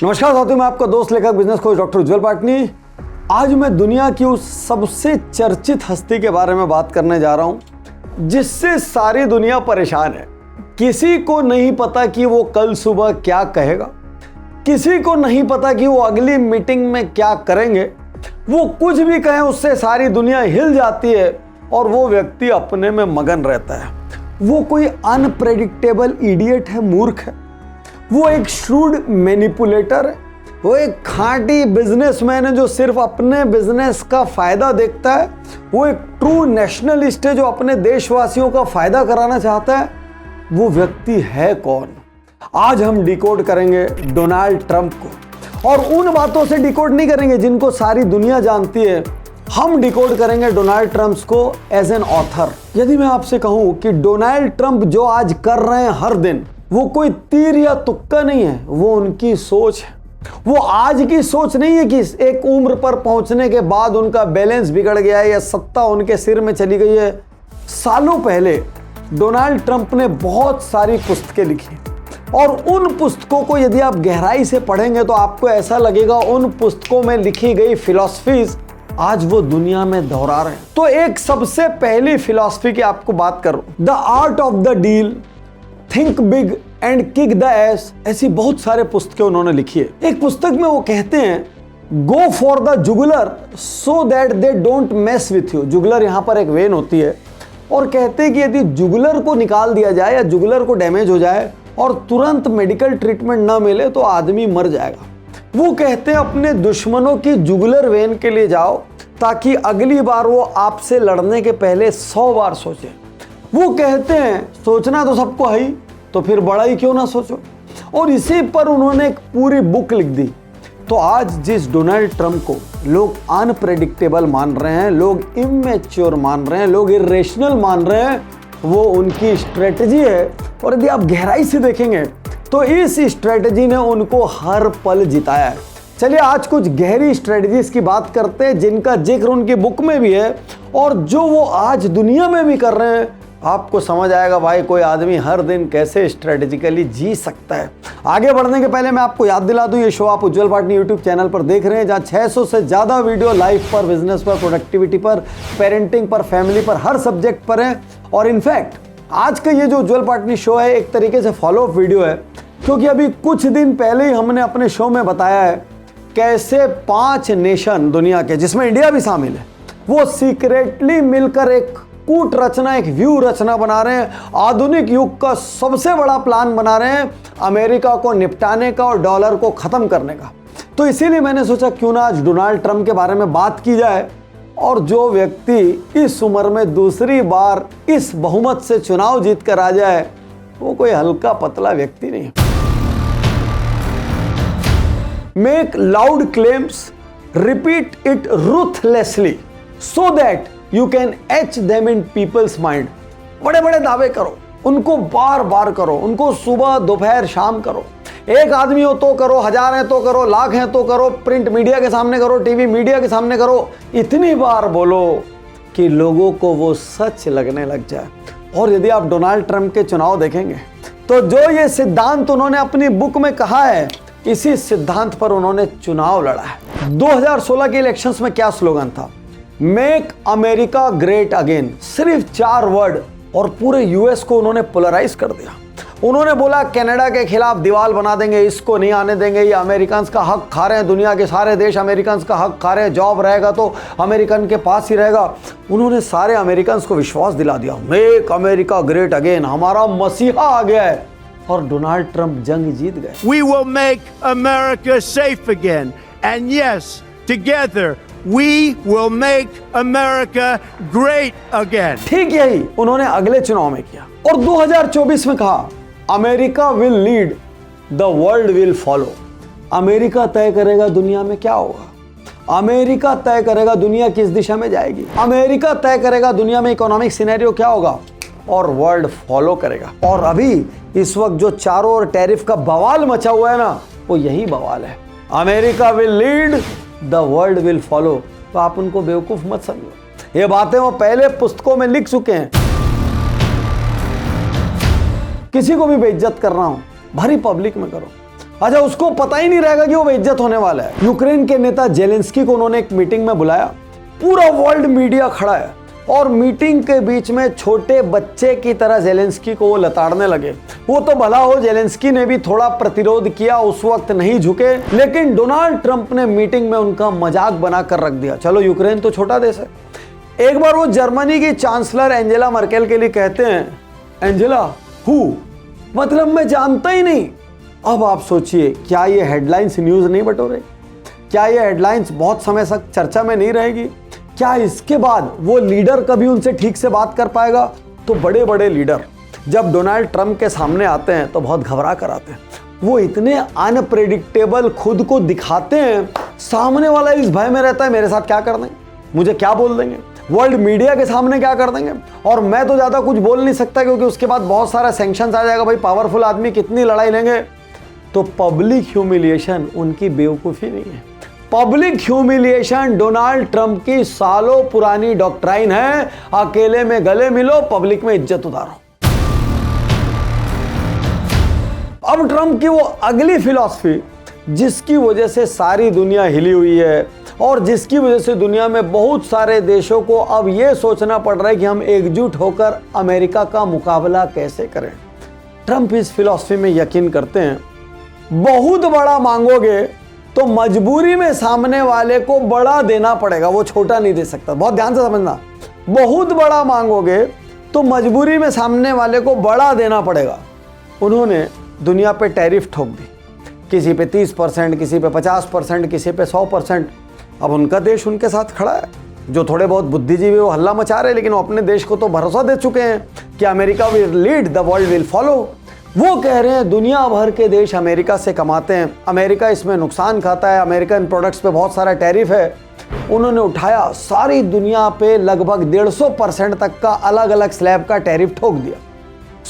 नमस्कार साथियों, मैं आपका दोस्त लेखक बिजनेस कोच डॉक्टर उज्जवल पाटनी। आज मैं दुनिया की उस सबसे चर्चित हस्ती के बारे में बात करने जा रहा हूं जिससे सारी दुनिया परेशान है। किसी को नहीं पता कि वो कल सुबह क्या कहेगा, किसी को नहीं पता कि वो अगली मीटिंग में क्या करेंगे। वो कुछ भी कहें उससे सारी दुनिया हिल जाती है और वो व्यक्ति अपने में मगन रहता है। वो कोई अनप्रेडिक्टेबल इडियट है, मूर्ख है। वो एक श्रूड मैनिपुलेटर है। वो एक खांटी बिजनेसमैन है जो सिर्फ अपने बिजनेस का फायदा देखता है। वो एक ट्रू नेशनलिस्ट है जो अपने देशवासियों का फायदा कराना चाहता है। वो व्यक्ति है कौन? आज हम डिकोड करेंगे डोनाल्ड ट्रंप को, और उन बातों से डिकोड नहीं करेंगे जिनको सारी दुनिया जानती है। हम डिकोड करेंगे डोनाल्ड ट्रंप को एज एन ऑथर। यदि मैं आपसे कहूं कि डोनाल्ड ट्रंप जो आज कर रहे हैं हर दिन, वो कोई तीर या तुक्का नहीं है, वो उनकी सोच है। वो आज की सोच नहीं है कि एक उम्र पर पहुंचने के बाद उनका बैलेंस बिगड़ गया है या सत्ता उनके सिर में चली गई है। सालों पहले डोनाल्ड ट्रंप ने बहुत सारी पुस्तकें लिखी और उन पुस्तकों को यदि आप गहराई से पढ़ेंगे तो आपको ऐसा लगेगा उन पुस्तकों में लिखी गई फिलॉसफीज आज वो दुनिया में दोहरा रहे हैं। तो एक सबसे पहली फिलॉसफी की आपको बात करूं, the art of the deal, think big and kick the S, ऐसी बहुत सारे पुस्तकें उन्होंने लिखी है। एक पुस्तक में वो कहते हैं go for the juggler so that they don't mess with you. Juggler यहाँ पर एक वेन होती है और कहते हैं कि यदि जुगलर को निकाल दिया जाए या जुगलर को डैमेज हो जाए और तुरंत मेडिकल ट्रीटमेंट ना मिले तो आदमी मर जाएगा। वो कहते हैं अपने दुश्मनों की जुगलर वेन के लिए जाओ ताकि अगली बार वो आपसे लड़ने के पहले 100 बार सोचे। वो कहते हैं सोचना तो सबको है ही, तो फिर बड़ा ही क्यों ना सोचो। और इसी पर उन्होंने एक पूरी बुक लिख दी। तो आज जिस डोनाल्ड ट्रंप को लोग अनप्रेडिक्टेबल मान रहे हैं, लोग इमेच्योर मान रहे हैं, लोग इरेशनल मान रहे हैं, वो उनकी स्ट्रेटजी है। और यदि आप गहराई से देखेंगे तो इस स्ट्रेटजी ने उनको हर पल जिताया है। चलिए आज कुछ गहरी स्ट्रेटजीज की बात करते हैं जिनका जिक्र उनकी बुक में भी है और जो वो आज दुनिया में भी कर रहे हैं। आपको समझ आएगा भाई कोई आदमी हर दिन कैसे स्ट्रेटेजिकली जी सकता है। आगे बढ़ने के पहले मैं आपको याद दिला दूं, ये शो आप उज्जवल पाटनी यूट्यूब चैनल पर देख रहे हैं जहां 600 से ज़्यादा वीडियो लाइफ पर, बिजनेस पर, प्रोडक्टिविटी पर, पेरेंटिंग पर, फैमिली पर, हर सब्जेक्ट पर है। और इनफैक्ट आज का ये जो उज्जवल पाटनी शो है एक तरीके से फॉलो अप वीडियो है, क्योंकि अभी कुछ दिन पहले ही हमने अपने शो में बताया है कैसे 5 नेशन दुनिया के, जिसमें इंडिया भी शामिल है, वो सीक्रेटली मिलकर एक कूट रचना, एक व्यू रचना बना रहे हैं। आधुनिक युग का सबसे बड़ा प्लान बना रहे हैं अमेरिका को निपटाने का और डॉलर को खत्म करने का। तो इसीलिए मैंने सोचा क्यों ना आज डोनाल्ड ट्रंप के बारे में बात की जाए। और जो व्यक्ति इस उम्र में दूसरी बार इस बहुमत से चुनाव जीत कर आ जाए वो कोई हल्का पतला व्यक्ति नहीं है। Make loud claims, repeat it ruthlessly so that you can H them in people's mind. बड़े बड़े दावे करो, उनको बार बार करो, उनको सुबह दोपहर शाम करो। एक आदमी हो तो करो, 1000 हैं तो करो, लाख हैं तो करो, प्रिंट मीडिया के सामने करो, टीवी मीडिया के सामने करो। इतनी बार बोलो कि लोगों को वो सच लगने लग जाए। और यदि आप डोनाल्ड ट्रंप के चुनाव देखेंगे तो जो ये सिद्धांत उन्होंने अपनी बुक में कहा है, इसी सिद्धांत पर उन्होंने चुनाव लड़ा है। 2016 के इलेक्शंस में क्या स्लोगन था? Make America great again. सिर्फ 4 वर्ड और पूरे यूएस को उन्होंने पोलराइज कर दिया। उन्होंने बोला कनाडा के खिलाफ दीवार बना देंगे, इसको नहीं आने देंगे, ये अमेरिकन का हक खा रहे हैं, दुनिया के सारे देश अमेरिकन का हक खा रहे हैं, जॉब रहेगा तो अमेरिकन के पास ही रहेगा। उन्होंने सारे अमेरिकन को विश्वास दिला दिया मेक अमेरिका ग्रेट अगेन, हमारा मसीहा आ गया है। और डोनाल्ड ट्रंप जंग जीत गए। We will make America safe again. And yes, together we will make America great again. ठीक यही उन्होंने अगले चुनाव में किया और 2024 में कहा America will lead, the world will follow. America तय करेगा दुनिया में क्या होगा, अमेरिका तय करेगा दुनिया किस दिशा में जाएगी, अमेरिका तय करेगा दुनिया में इकोनॉमिक सिनेरियो क्या होगा और वर्ल्ड फॉलो करेगा। और अभी इस वक्त जो चारों ओर टैरिफ का बवाल मचा हुआ है ना, वो यही बवाल है। America will lead, the world will follow. तो आप उनको बेवकूफ मत समझो, ये बातें वो पहले पुस्तकों में लिख चुके हैं। किसी को भी बेइज्जत करना हो भरी पब्लिक में करो, अच्छा, उसको पता ही नहीं रहेगा कि वो बेइज्जत होने वाला है। यूक्रेन के नेता जेलेंस्की को उन्होंने एक मीटिंग में बुलाया, पूरा वर्ल्ड मीडिया खड़ा है और मीटिंग के बीच में छोटे बच्चे की तरह जेलेंस्की को वो लताड़ने लगे। वो तो भला हो, जेलेंस्की ने भी थोड़ा प्रतिरोध किया, उस वक्त नहीं झुके, लेकिन डोनाल्ड ट्रंप ने मीटिंग में उनका मजाक बनाकर रख दिया। चलो, यूक्रेन तो छोटा देश है। एक बार वो जर्मनी की चांसलर एंजेला मर्केल के लिए कहते हैं, एंजेला हु, मतलब मैं जानता ही नहीं। अब आप सोचिए, क्या ये हेडलाइंस न्यूज नहीं बटोरे? क्या ये हेडलाइंस बहुत समय तक चर्चा में नहीं रहेगी? क्या इसके बाद वो लीडर कभी उनसे ठीक से बात कर पाएगा? तो बड़े बड़े लीडर जब डोनाल्ड ट्रंप के सामने आते हैं तो बहुत घबरा कर आते हैं। वो इतने अनप्रेडिक्टेबल खुद को दिखाते हैं, सामने वाला इस भय में रहता है मेरे साथ क्या कर देंगे, मुझे क्या बोल देंगे, वर्ल्ड मीडिया के सामने क्या कर देंगे, और मैं तो ज़्यादा कुछ बोल नहीं सकता क्योंकि उसके बाद बहुत सारा सैंक्शंस आ जाएगा। भाई, पावरफुल आदमी कितनी लड़ाई लेंगे। तो पब्लिक ह्यूमिलिएशन उनकी बेवकूफ़ी नहीं है। पब्लिक ह्यूमिलिएशन डोनाल्ड ट्रंप की सालों पुरानी डॉक्ट्राइन है। अकेले में गले मिलो, पब्लिक में इज्जत उतारो। अब ट्रंप की वो अगली फिलॉसफी, जिसकी वजह से सारी दुनिया हिली हुई है और जिसकी वजह से दुनिया में बहुत सारे देशों को अब ये सोचना पड़ रहा है कि हम एकजुट होकर अमेरिका का मुकाबला कैसे करें। ट्रंप इस फिलॉसफी में यकीन करते हैं, बहुत बड़ा मांगोगे तो मजबूरी में सामने वाले को बड़ा देना पड़ेगा, वो छोटा नहीं दे सकता। बहुत ध्यान से समझना, बहुत बड़ा मांगोगे तो मजबूरी में सामने वाले को बड़ा देना पड़ेगा। उन्होंने दुनिया पे टैरिफ ठोक दी, किसी पे 30%, किसी पे 50%, किसी पे 100%। अब उनका देश उनके साथ खड़ा है। जो थोड़े बहुत बुद्धिजीवी वो हल्ला मचा रहे हैं, लेकिन वो अपने देश को तो भरोसा दे चुके हैं कि America will lead, the world will follow. वो कह रहे हैं दुनिया भर के देश अमेरिका से कमाते हैं, अमेरिका इसमें नुकसान खाता है, अमेरिकन प्रोडक्ट्स पे बहुत सारा टैरिफ है। उन्होंने उठाया, सारी दुनिया पे लगभग 150% तक का अलग अलग स्लैब का टैरिफ ठोक दिया।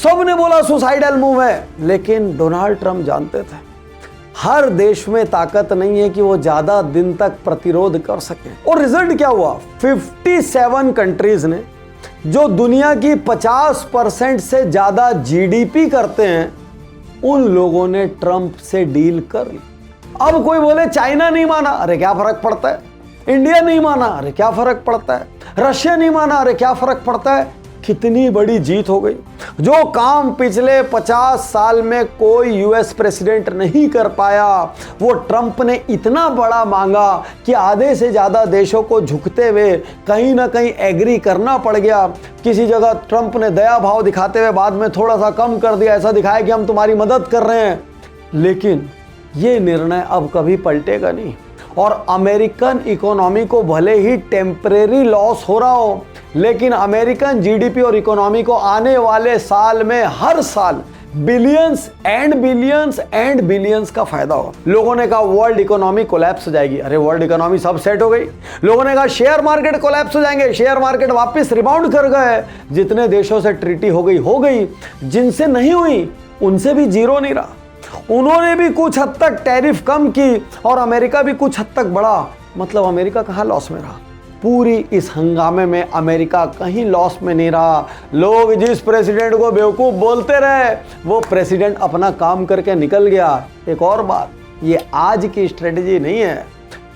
सब ने बोला सुसाइडल मूव है, लेकिन डोनाल्ड ट्रंप जानते थे हर देश में ताकत नहीं है कि वो ज्यादा दिन तक प्रतिरोध कर सके। और रिजल्ट क्या हुआ? 57 कंट्रीज ने, जो दुनिया की 50% से ज्यादा जीडीपी करते हैं, उन लोगों ने ट्रंप से डील कर ली। अब कोई बोले चाइना नहीं माना, अरे क्या फर्क पड़ता है, इंडिया नहीं माना, अरे क्या फर्क पड़ता है, रशिया नहीं माना, अरे क्या फर्क पड़ता है। कितनी बड़ी जीत हो गई। जो काम पिछले 50 साल में कोई यूएस प्रेसिडेंट नहीं कर पाया, वो ट्रंप ने इतना बड़ा मांगा कि आधे से ज्यादा देशों को झुकते हुए कहीं ना कहीं एग्री करना पड़ गया। किसी जगह ट्रंप ने दया भाव दिखाते हुए बाद में थोड़ा सा कम कर दिया, ऐसा दिखाया कि हम तुम्हारी मदद कर रहे हैं। लेकिन ये निर्णय अब कभी पलटेगा नहीं, और अमेरिकन इकोनॉमी को भले ही टेम्परेरी लॉस हो रहा हो, लेकिन अमेरिकन जीडीपी और इकोनॉमी को आने वाले साल में हर साल billions and billions and billions का फायदा होगा। लोगों ने कहा वर्ल्ड इकोनॉमी कोलैप्स हो जाएगी, अरे वर्ल्ड इकोनॉमी सब सेट हो गई। लोगों ने कहा शेयर मार्केट कोलैप्स हो जाएंगे, शेयर मार्केट वापस रिबाउंड कर गए। जितने देशों से ट्रीटी हो गई, जिनसे नहीं हुई उनसे भी जीरो नहीं रहा। उन्होंने भी कुछ हद तक टैरिफ कम की और अमेरिका भी कुछ हद तक बढ़ा। मतलब अमेरिका कहाँ लॉस में रहा? पूरी इस हंगामे में अमेरिका कहीं लॉस में नहीं रहा। लोग जिस प्रेसिडेंट को बेवकूफ़ बोलते रहे, वो प्रेसिडेंट अपना काम करके निकल गया। एक और बात, ये आज की स्ट्रेटेजी नहीं है।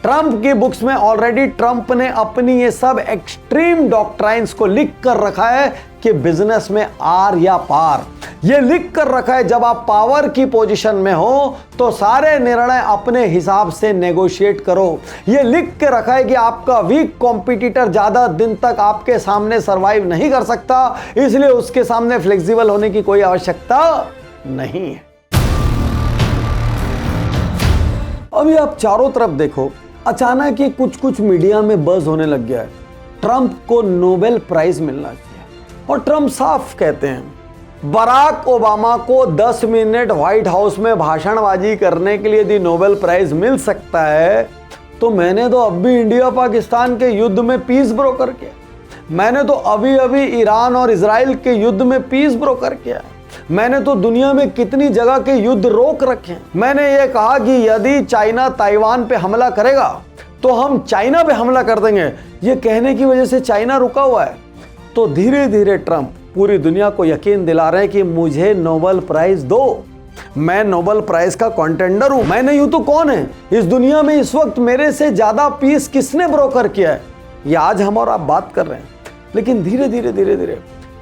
ट्रंप की बुक्स में ऑलरेडी ट्रंप ने अपनी ये सब एक्सट्रीम डॉक्ट्राइन्स को लिख कर रखा है कि बिजनेस में आर या पार। ये लिख कर रखा है जब आप पावर की पोजीशन में हो तो सारे निर्णय अपने हिसाब से नेगोशिएट करो। ये लिख के रखा है कि आपका वीक कॉम्पिटिटर ज्यादा दिन तक आपके सामने सरवाइव नहीं कर सकता, इसलिए उसके सामने फ्लेक्सिबल होने की कोई आवश्यकता नहीं है। अभी आप चारों तरफ देखो, अचानक ही कुछ मीडिया में बज़ होने लग गया है, ट्रंप को नोबेल प्राइज मिलना चाहिए। और ट्रंप साफ कहते हैं, बराक ओबामा को 10 मिनट व्हाइट हाउस में भाषणबाजी करने के लिए यदि नोबेल प्राइज मिल सकता है, तो मैंने तो अब भी इंडिया पाकिस्तान के युद्ध में पीस ब्रोकर किया। मैंने तो अभी अभी ईरान और इजराइल के युद्ध में पीस ब्रोकर किया। मैंने तो दुनिया में कितनी जगह के युद्ध रोक रखे हैं। मैंने ये कहा कि यदि चाइना ताइवान पे हमला करेगा तो हम चाइना पे हमला कर देंगे। ये कहने की वजह से चाइना रुका हुआ है। तो धीरे धीरे ट्रंप पूरी दुनिया को यकीन दिला रहे हैं कि मुझे नोबेल प्राइज दो। मैं नोबेल प्राइज का कॉन्टेंडर हूं, मैं नहीं हूं तो कौन है? इस दुनिया में इस वक्त मेरे से ज्यादा पीस किसने ब्रोकर किया है? ये आज हम और आप बात कर रहे हैं, लेकिन धीरे धीरे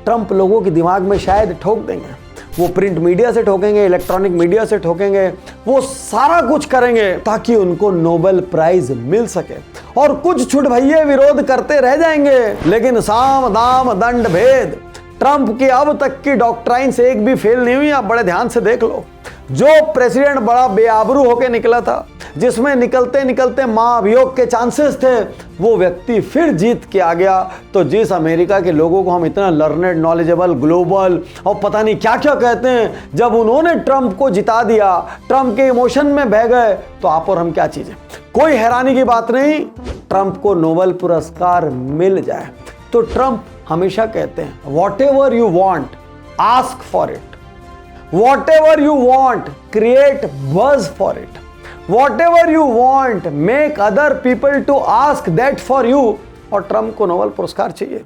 ट्रंप लोगों के दिमाग में शायद ठोक देंगे। वो प्रिंट मीडिया से ठोकेंगे, इलेक्ट्रॉनिक मीडिया से ठोकेंगे, वो सारा कुछ करेंगे ताकि उनको नोबेल प्राइज मिल सके। और कुछ छुट भैये विरोध करते रह जाएंगे, लेकिन साम दाम दंड भेद ट्रंप की अब तक की डॉक्ट्राइन से एक भी फेल नहीं हुई। आप बड़े ध्यान से देख लो, जो प्रेसिडेंट बड़ा बेआबरू होकर निकला था, जिसमें निकलते निकलते महाभियोग के चांसेस थे, वो व्यक्ति फिर जीत के आ गया। तो जिस अमेरिका के लोगों को हम इतना लर्नेड, नॉलेजेबल, ग्लोबल और पता नहीं क्या क्या कहते हैं, जब उन्होंने ट्रंप को जिता दिया, ट्रंप के इमोशन में बह गए, तो आप और हम क्या चीज है? कोई हैरानी की बात नहीं, ट्रंप को नोबेल पुरस्कार मिल जाए। तो ट्रंप हमेशा कहते हैं, what ever you want ask for it, whatever you want, create buzz for it. Whatever you want, make other people to ask that for you. और ट्रंप को नोबेल पुरस्कार चाहिए।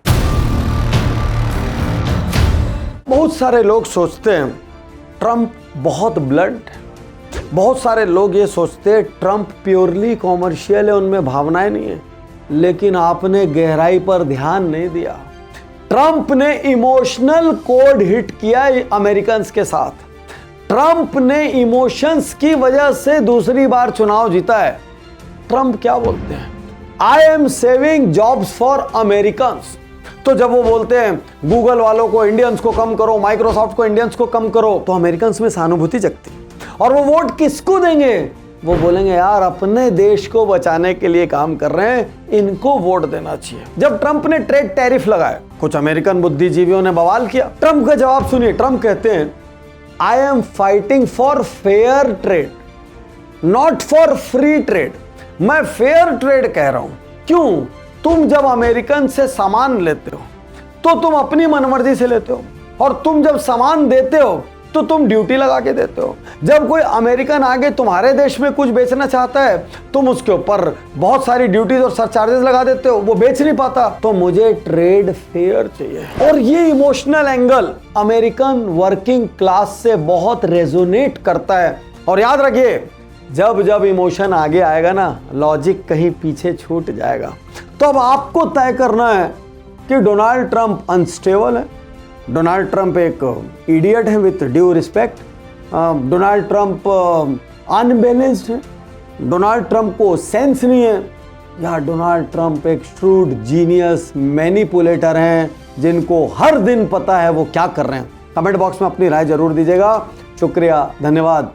बहुत सारे लोग सोचते हैं ट्रंप बहुत ब्लंट है। बहुत सारे लोग ये सोचते हैं ट्रंप प्योरली कॉमर्शियल है, उनमें भावनाएं नहीं है। लेकिन आपने गहराई पर ध्यान नहीं दिया। ट्रंप ने इमोशनल कोड हिट किया अमेरिकन्स के साथ। ट्रंप ने इमोशंस की वजह से दूसरी बार चुनाव जीता है। ट्रंप क्या बोलते हैं? I am saving jobs for Americans. तो जब वो बोलते हैं गूगल वालों को, इंडियंस को कम करो, माइक्रोसॉफ्ट को, इंडियंस को कम करो, तो अमेरिकन्स में सहानुभूति जगती। और वो वोट किसको देंगे? वो बोलेंगे यार अपने देश को बचाने के लिए काम कर रहे हैं, इनको वोट देना चाहिए। जब ट्रंप ने ट्रेड टैरिफ लगाए, कुछ अमेरिकन बुद्धिजीवियों ने बवाल किया। ट्रंप का जवाब सुनिए। ट्रंप कहते हैं I am fighting for fair trade, not for free trade. मैं फेयर ट्रेड कह रहा हूं। क्यों? तुम जब अमेरिकन से सामान लेते हो तो तुम अपनी मनमर्जी से लेते हो, और तुम जब सामान देते हो तो तुम ड्यूटी लगा के देते हो। जब कोई अमेरिकन आगे तुम्हारे देश में कुछ बेचना चाहता है, तुम उसके ऊपर बहुत सारी ड्यूटीज और सरचार्जेस लगा देते हो, वो बेच नहीं पाता। तो मुझे ट्रेड फेयर चाहिए। और ये emotional angle American working class से बहुत रेजोनेट करता है। और याद रखिए, जब जब इमोशन आगे आएगा ना, लॉजिक कहीं पीछे छूट जाएगा। तो अब आपको तय करना है कि डोनाल्ड ट्रंप अनस्टेबल है, डोनाल्ड ट्रंप एक इडियट है with due respect, Donald Trump unbalanced है, डोनाल्ड ट्रंप को सेंस नहीं है, या डोनाल्ड ट्रंप एक श्रूड जीनियस मैनिपुलेटर हैं जिनको हर दिन पता है वो क्या कर रहे हैं। कमेंट बॉक्स में अपनी राय जरूर दीजिएगा। शुक्रिया, धन्यवाद।